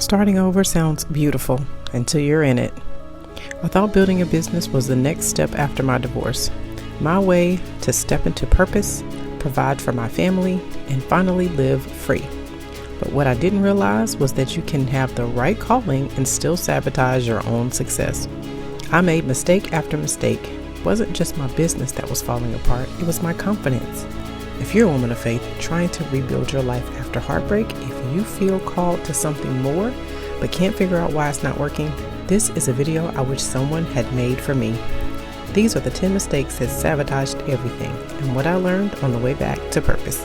Starting over sounds beautiful until you're in it. I thought building a business was the next step after my divorce, my way to step into purpose, provide for my family, and finally live free. But what I didn't realize was that you can have the right calling and still sabotage your own success. I made mistake after mistake. It wasn't just my business that was falling apart, it was my confidence. If you're a woman of faith trying to rebuild your life after heartbreak, if you feel called to something more but can't figure out why it's not working, this is a video I wish someone had made for me. These are the 10 mistakes that sabotaged everything and what I learned on the way back to purpose.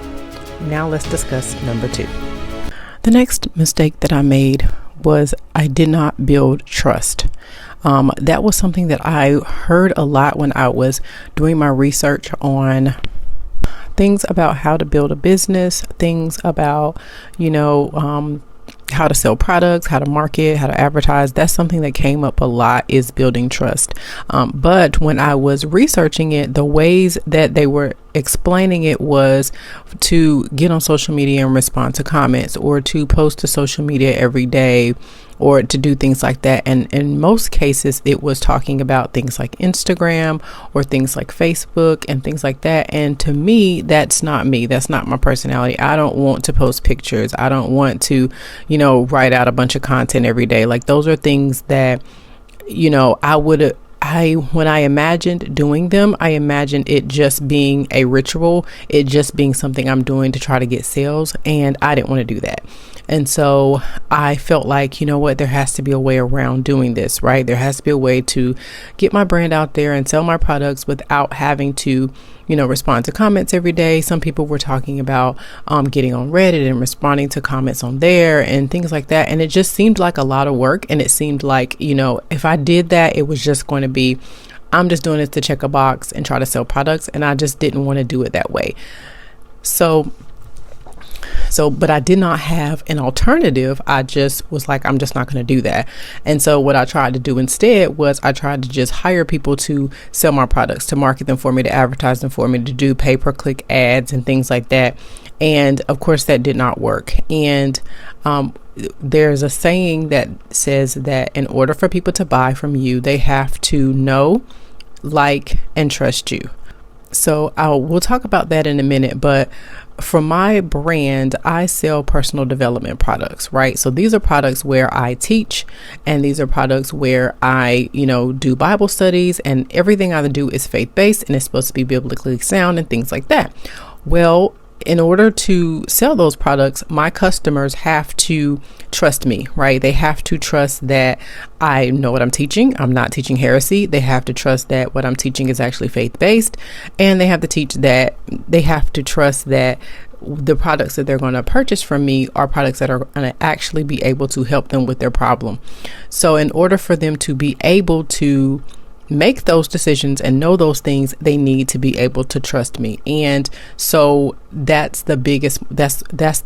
Now let's discuss number 2. The next mistake that I made was I did not build trust. That was something that I heard a lot when I was doing my research on things about how to build a business, things about, how to sell products, how to market, how to advertise. That's something that came up a lot, is building trust. But when I was researching it, the ways that they were explaining it was to get on social media and respond to comments, or to post to social media every day, or to do things like that. And in most cases, it was talking about things like Instagram or things like Facebook and things like that. And to me, that's not me. That's not my personality. I don't want to post pictures. I don't want to, write out a bunch of content every day. Like, those are things that, when I imagined doing them, I imagined it just being a ritual, it just being something I'm doing to try to get sales. And I didn't want to do that. And so I felt like, there has to be a way around doing this, right? There has to be a way to get my brand out there and sell my products without having to, respond to comments every day. Some people were talking about getting on Reddit and responding to comments on there and things like that. And it just seemed like a lot of work. And it seemed like, if I did that, it was just going to be, I'm just doing it to check a box and try to sell products. And I just didn't want to do it that way. But I did not have an alternative. I just was like, I'm just not going to do that. And so what I tried to do instead was I tried to just hire people to sell my products, to market them for me, to advertise them for me, to do pay-per-click ads and things like that. And of course, that did not work. And there's a saying that says that in order for people to buy from you, they have to know, like, and trust you. So we'll talk about that in a minute, but for my brand, I sell personal development products, right? So these are products where I teach, and these are products where I, do Bible studies, and everything I do is faith-based, and it's supposed to be biblically sound and things like that. Well, in order to sell those products, my customers have to trust me, right? They have to trust that I know what I'm teaching. I'm not teaching heresy. They have to trust that what I'm teaching is actually faith-based. And they have to trust that the products that they're going to purchase from me are products that are going to actually be able to help them with their problem. So in order for them to be able to make those decisions and know those things, they need to be able to trust me. And so that's the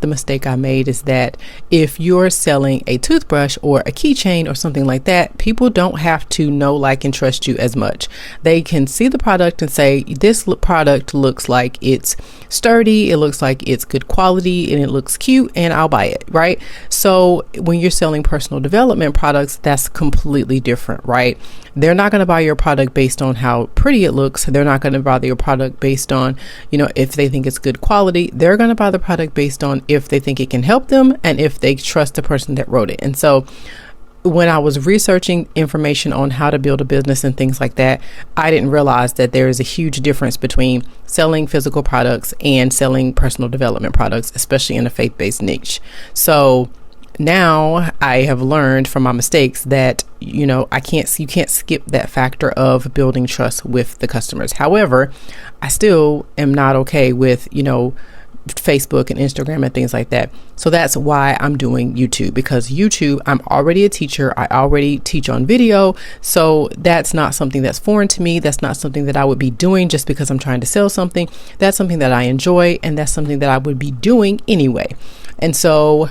mistake I made, is that if you're selling a toothbrush or a keychain or something like that, people don't have to know, like, and trust you as much. They can see the product and say, this product looks like it's sturdy, it looks like it's good quality, and it looks cute, and I'll buy it, right? So when you're selling personal development products, that's completely different, right? They're not going to buy your product based on how pretty it looks. They're not going to buy your product based on, if they think it's good quality. They're going to buy the product based on if they think it can help them and if they trust the person that wrote it. And so when I was researching information on how to build a business and things like that, I didn't realize that there is a huge difference between selling physical products and selling personal development products, especially in a faith-based niche. So now I have learned from my mistakes that, you can't skip that factor of building trust with the customers. However, I still am not okay with, Facebook and Instagram and things like that. So that's why I'm doing YouTube, because YouTube, I'm already a teacher. I already teach on video. So that's not something that's foreign to me. That's not something that I would be doing just because I'm trying to sell something. That's something that I enjoy, and that's something that I would be doing anyway. And so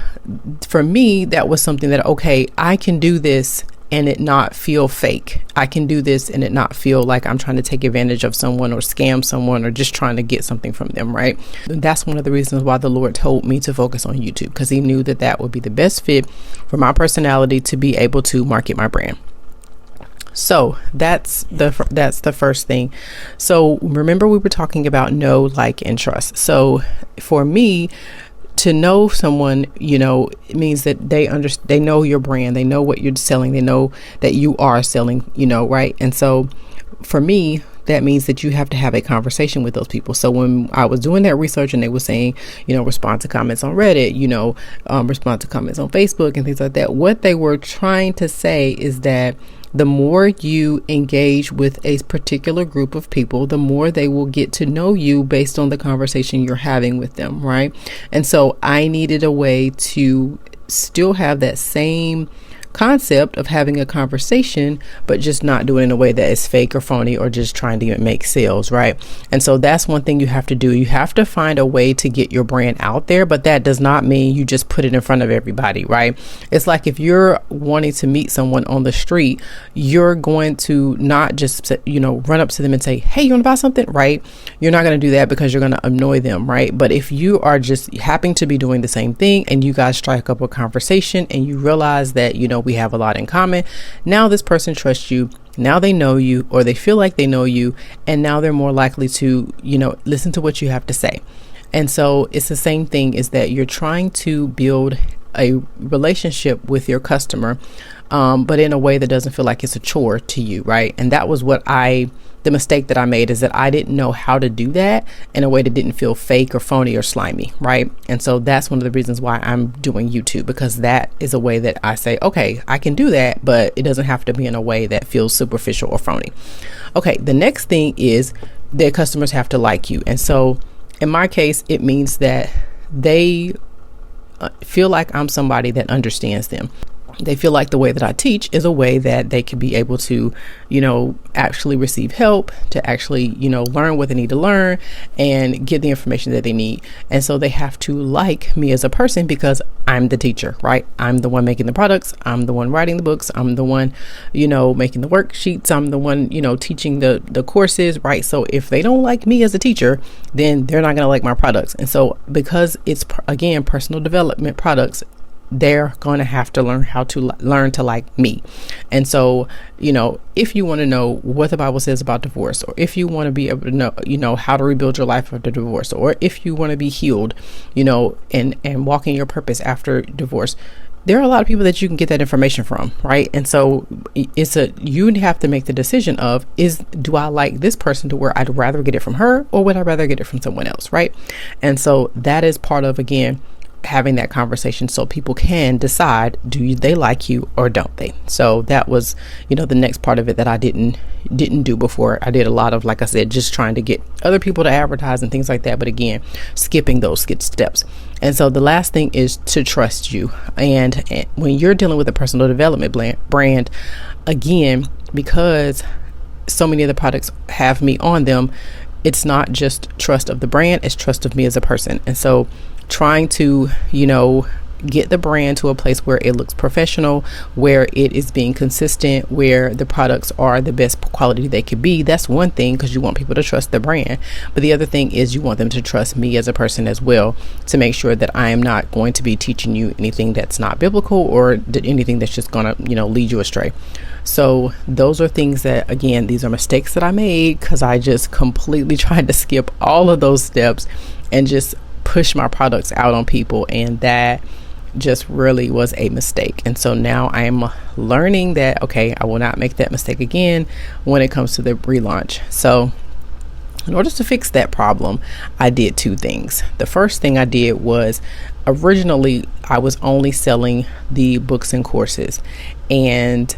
for me, that was something that, okay, I can do this and it not feel fake. I can do this and it not feel like I'm trying to take advantage of someone or scam someone or just trying to get something from them, right? That's one of the reasons why the Lord told me to focus on YouTube, because he knew that that would be the best fit for my personality to be able to market my brand. So that's the first thing. So remember, we were talking about know, like, and trust. So for me, to know someone, it means that they know your brand, they know what you're selling, they know that you are selling, right? And so for me, that means that you have to have a conversation with those people. So when I was doing that research and they were saying, respond to comments on Reddit, respond to comments on Facebook and things like that, what they were trying to say is that the more you engage with a particular group of people, the more they will get to know you based on the conversation you're having with them, right? And so I needed a way to still have that same concept of having a conversation, but just not do it in a way that is fake or phony or just trying to make sales, right? And so that's one thing you have to do. You have to find a way to get your brand out there, but that does not mean you just put it in front of everybody, right? It's like if you're wanting to meet someone on the street, you're going to not just, run up to them and say, hey, you want to buy something, right? You're not going to do that because you're going to annoy them, right? But if you are just happen to be doing the same thing and you guys strike up a conversation and you realize that, we have a lot in common. Now this person trusts you. Now they know you, or they feel like they know you. And now they're more likely to, listen to what you have to say. And so it's the same thing, is that you're trying to build a relationship with your customer, but in a way that doesn't feel like it's a chore to you, right? And that was the mistake that I made, is that I didn't know how to do that in a way that didn't feel fake or phony or slimy, right? And so that's one of the reasons why I'm doing YouTube, because that is a way that I say, okay, I can do that, but it doesn't have to be in a way that feels superficial or phony. Okay, the next thing is that customers have to like you. And so in my case, it means that they feel like I'm somebody that understands them. They feel like the way that I teach is a way that they can be able to, actually receive help, to actually, learn what they need to learn and get the information that they need. And so they have to like me as a person, because I'm the teacher, right? I'm the one making the products. I'm the one writing the books. I'm the one, making the worksheets. I'm the one, teaching the courses, right? So if they don't like me as a teacher, then they're not going to like my products. And so because it's, again, personal development products, they're going to have to learn to like me. And so, if you want to know what the Bible says about divorce, or if you want to be able to know, how to rebuild your life after divorce, or if you want to be healed, and walk in your purpose after divorce, there are a lot of people that you can get that information from, right? And so you have to make the decision of, do I like this person to where I'd rather get it from her, or would I rather get it from someone else, right? And so that is part of, again, having that conversation, so people can decide, do they like you or don't they? So that was, the next part of it that I didn't do before. I did a lot of, like I said, just trying to get other people to advertise and things like that. But again, skipping those steps. And so the last thing is to trust you. And when you're dealing with a personal development brand, again, because so many of the products have me on them, it's not just trust of the brand, it's trust of me as a person. And so trying to, get the brand to a place where it looks professional, where it is being consistent, where the products are the best quality they could be. That's one thing, because you want people to trust the brand. But the other thing is you want them to trust me as a person as well, to make sure that I am not going to be teaching you anything that's not biblical, or anything that's just going to, lead you astray. So those are things that, again, these are mistakes that I made, because I just completely tried to skip all of those steps and just push my products out on people, and that just really was a mistake. And so now I'm learning that, okay, I will not make that mistake again when it comes to the relaunch. So in order to fix that problem, I did two things. The first thing I did was, originally I was only selling the books and courses, and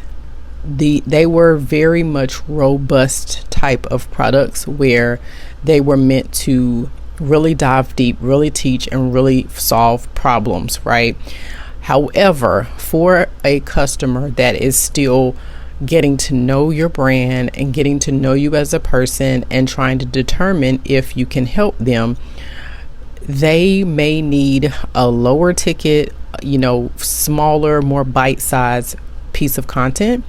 they were very much robust type of products, where they were meant to really dive deep, really teach, and really solve problems, right? However, for a customer that is still getting to know your brand and getting to know you as a person and trying to determine if you can help them, they may need a lower ticket, smaller, more bite-sized piece of content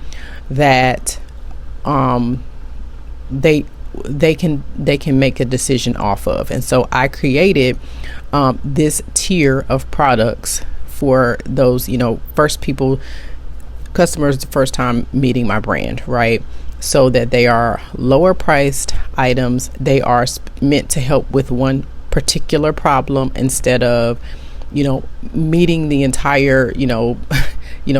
that they can make a decision off of. And so I created this tier of products for those, customers the first time meeting my brand, right? So that they are lower priced items. They are meant to help with one particular problem instead of, meeting the entire,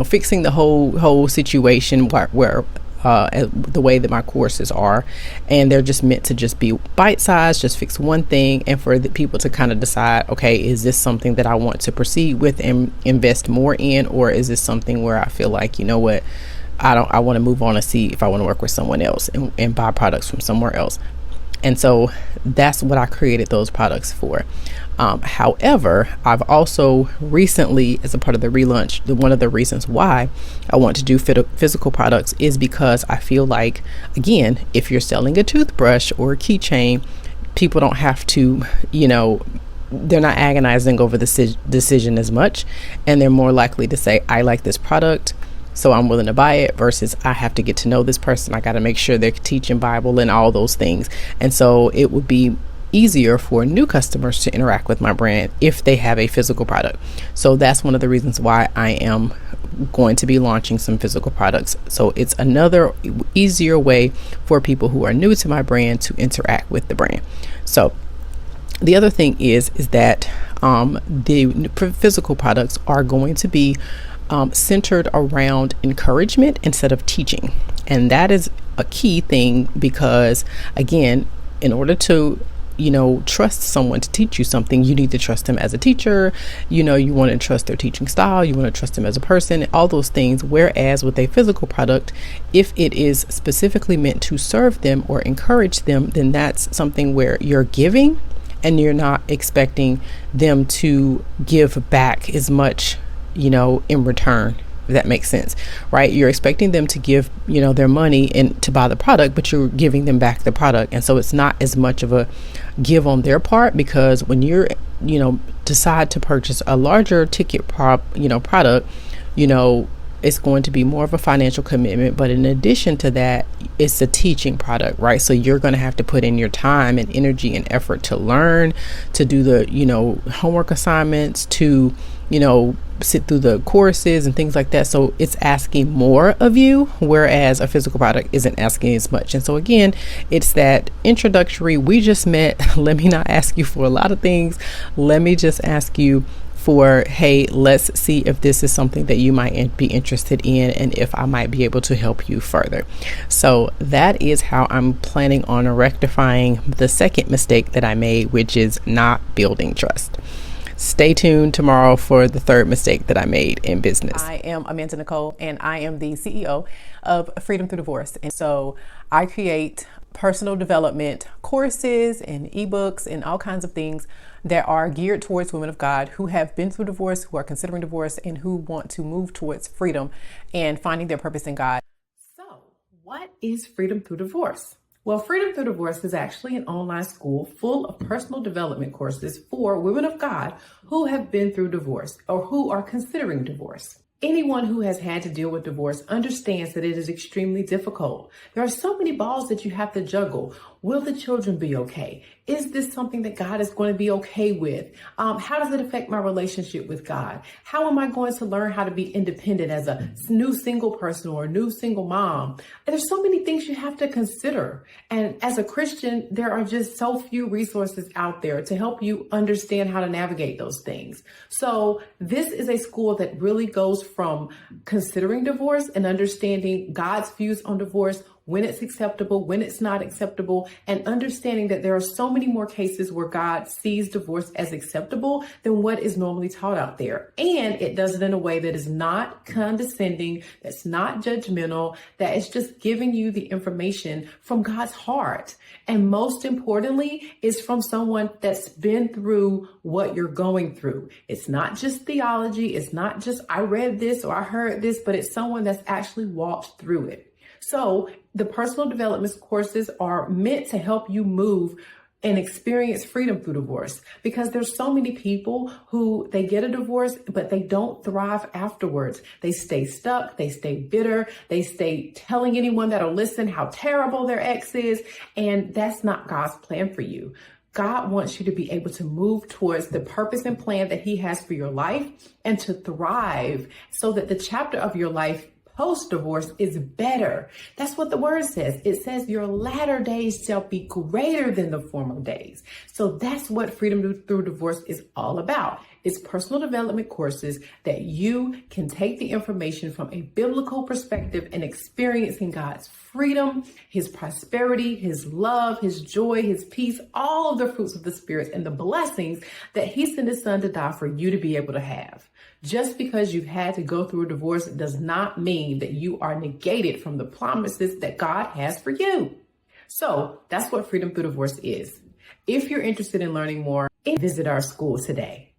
fixing the whole situation where the way that my courses are, and they're just meant to just be bite-sized, just fix one thing, and for the people to kind of decide, okay, is this something that I want to proceed with and invest more in, or is this something where I feel like, I want to move on and see if I want to work with someone else and buy products from somewhere else. And so that's what I created those products for. However, I've also recently, as a part of the relaunch, one of the reasons why I want to do physical products is because I feel like, again, if you're selling a toothbrush or a keychain, people don't have to, they're not agonizing over the decision as much, and they're more likely to say, I like this product, so I'm willing to buy it, versus I have to get to know this person. I got to make sure they're teaching Bible and all those things. And so it would be easier for new customers to interact with my brand if they have a physical product. So that's one of the reasons why I am going to be launching some physical products. So it's another easier way for people who are new to my brand to interact with the brand. So the other thing is that the physical products are going to be centered around encouragement instead of teaching. And that is a key thing because, again, in order to trust someone to teach you something, you need to trust them as a teacher. You want to trust their teaching style. You want to trust them as a person, all those things. Whereas with a physical product, if it is specifically meant to serve them or encourage them, then that's something where you're giving and you're not expecting them to give back as much, in return. If that makes sense, right? You're expecting them to give, their money and to buy the product, but you're giving them back the product. And so it's not as much of a give on their part, because when you're, decide to purchase a larger ticket product, it's going to be more of a financial commitment. But in addition to that, it's a teaching product, right? So you're going to have to put in your time and energy and effort to learn, to do the, homework assignments, to, sit through the courses and things like that. So it's asking more of you, whereas a physical product isn't asking as much. And so again, it's that introductory, we just met. Let me not ask you for a lot of things. Let me just ask you for, hey, let's see if this is something that you might be interested in and if I might be able to help you further. So that is how I'm planning on rectifying the second mistake that I made, which is not building trust. Stay tuned tomorrow for the third mistake that I made in business. I am Amanda Nicole, and I am the CEO of Freedom Through Divorce. And so I create personal development courses and ebooks and all kinds of things that are geared towards women of God who have been through divorce, who are considering divorce, and who want to move towards freedom and finding their purpose in God. So what is Freedom Through Divorce? Well, Freedom Through Divorce is actually an online school full of personal development courses for women of God who have been through divorce or who are considering divorce. Anyone who has had to deal with divorce understands that it is extremely difficult. There are so many balls that you have to juggle. Will the children be okay? Is this something that God is going to be okay with? How does it affect my relationship with God? How am I going to learn how to be independent as a new single person or a new single mom? And there's so many things you have to consider. And as a Christian, there are just so few resources out there to help you understand how to navigate those things. So this is a school that really goes from considering divorce and understanding God's views on divorce, when it's acceptable, when it's not acceptable, and understanding that there are so many more cases where God sees divorce as acceptable than what is normally taught out there. And it does it in a way that is not condescending, that's not judgmental, that is just giving you the information from God's heart. And most importantly, is from someone that's been through what you're going through. It's not just theology. It's not just, I read this or I heard this, but it's someone that's actually walked through it. So the personal development courses are meant to help you move and experience freedom through divorce, because there's so many people who they get a divorce, but they don't thrive afterwards. They stay stuck. They stay bitter. They stay telling anyone that'll listen how terrible their ex is. And that's not God's plan for you. God wants you to be able to move towards the purpose and plan that he has for your life and to thrive so that the chapter of your life post-divorce is better. That's what the word says. It says your latter days shall be greater than the former days. So that's what freedom through divorce is all about. It's personal development courses that you can take the information from a biblical perspective and experiencing God's freedom, his prosperity, his love, his joy, his peace, all of the fruits of the Spirit and the blessings that he sent his son to die for you to be able to have. Just because you've had to go through a divorce does not mean that you are negated from the promises that God has for you. So that's what freedom through divorce is. If you're interested in learning more, visit our school today.